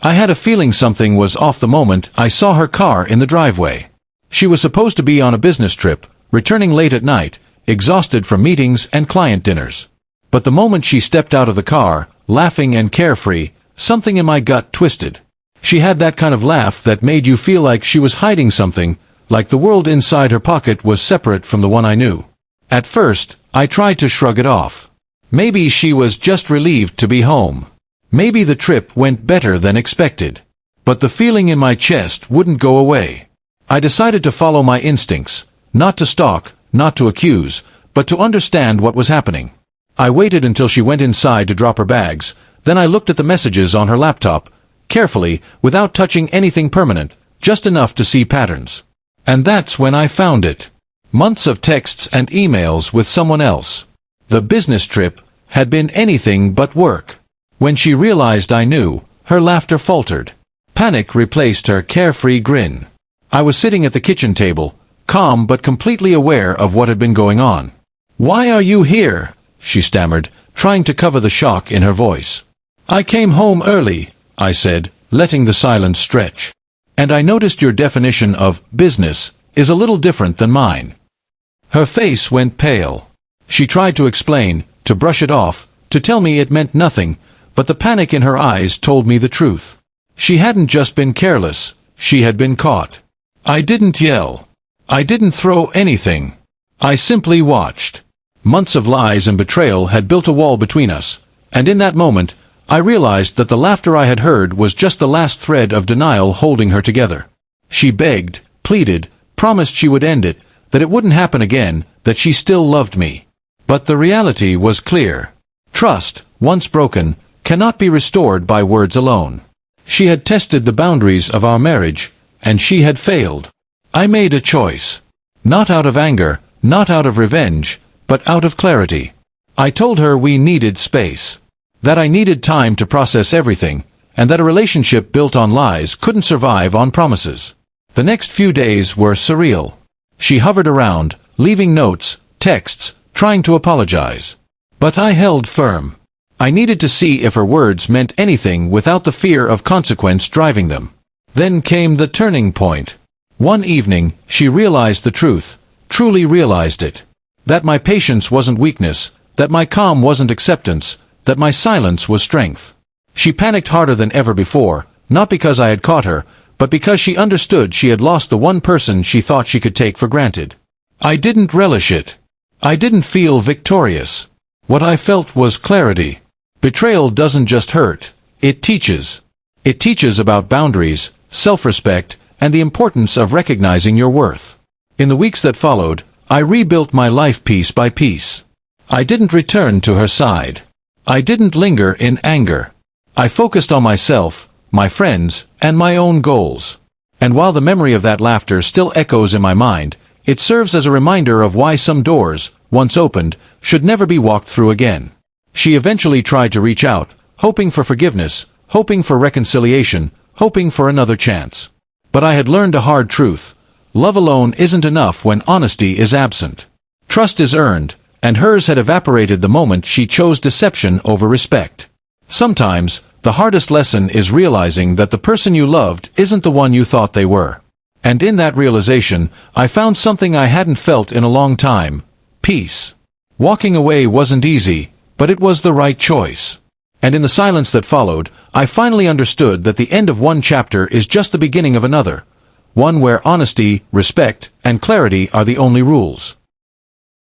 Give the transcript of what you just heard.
I had a feeling something was off the moment I saw her car in the driveway. She was supposed to be on a business trip, returning late at night, exhausted from meetings and client dinners. But the moment she stepped out of the car, laughing and carefree, something in my gut twisted. She had that kind of laugh that made you feel like she was hiding something, like the world inside her pocket was separate from the one I knew. At first, I tried to shrug it off. Maybe she was just relieved to be home. Maybe the trip went better than expected. But the feeling in my chest wouldn't go away. I decided to follow my instincts, not to stalk, not to accuse, but to understand what was happening. I waited until she went inside to drop her bags, then I looked at the messages on her laptop, carefully, without touching anything permanent, just enough to see patterns. And that's when I found it. Months of texts and emails with someone else. The business trip had been anything but work. When she realized I knew, her laughter faltered. Panic replaced her carefree grin. I was sitting at the kitchen table, calm but completely aware of what had been going on. "Why are you here?" she stammered, trying to cover the shock in her voice. "I came home early," I said, letting the silence stretch. "And I noticed your definition of business is a little different than mine." Her face went pale. She tried to explain, to brush it off, to tell me it meant nothing, but the panic in her eyes told me the truth. She hadn't just been careless, she had been caught. I didn't yell. I didn't throw anything. I simply watched. Months of lies and betrayal had built a wall between us, and in that moment, I realized that the laughter I had heard was just the last thread of denial holding her together. She begged, pleaded, promised she would end it, that it wouldn't happen again, that she still loved me. But the reality was clear. Trust, once broken, cannot be restored by words alone. She had tested the boundaries of our marriage, and she had failed. I made a choice. Not out of anger, not out of revenge, but out of clarity. I told her we needed space. That I needed time to process everything, and that a relationship built on lies couldn't survive on promises. The next few days were surreal. She hovered around, leaving notes, texts, trying to apologize. But I held firm. I needed to see if her words meant anything without the fear of consequence driving them. Then came the turning point. One evening, she realized the truth, truly realized it. That my patience wasn't weakness, that my calm wasn't acceptance, that my silence was strength. She panicked harder than ever before, not because I had caught her, but because she understood she had lost the one person she thought she could take for granted. I didn't relish it. I didn't feel victorious. What I felt was clarity. Betrayal doesn't just hurt, it teaches. It teaches about boundaries, self-respect, and the importance of recognizing your worth. In the weeks that followed, I rebuilt my life piece by piece. I didn't return to her side. I didn't linger in anger. I focused on myself, my friends, and my own goals. And while the memory of that laughter still echoes in my mind, it serves as a reminder of why some doors, once opened, should never be walked through again. She eventually tried to reach out, hoping for forgiveness, hoping for reconciliation, hoping for another chance. But I had learned a hard truth. Love alone isn't enough when honesty is absent. Trust is earned, and hers had evaporated the moment she chose deception over respect. Sometimes, the hardest lesson is realizing that the person you loved isn't the one you thought they were. And in that realization, I found something I hadn't felt in a long time: peace. Walking away wasn't easy, but it was the right choice. And in the silence that followed, I finally understood that the end of one chapter is just the beginning of another, one where honesty, respect, and clarity are the only rules.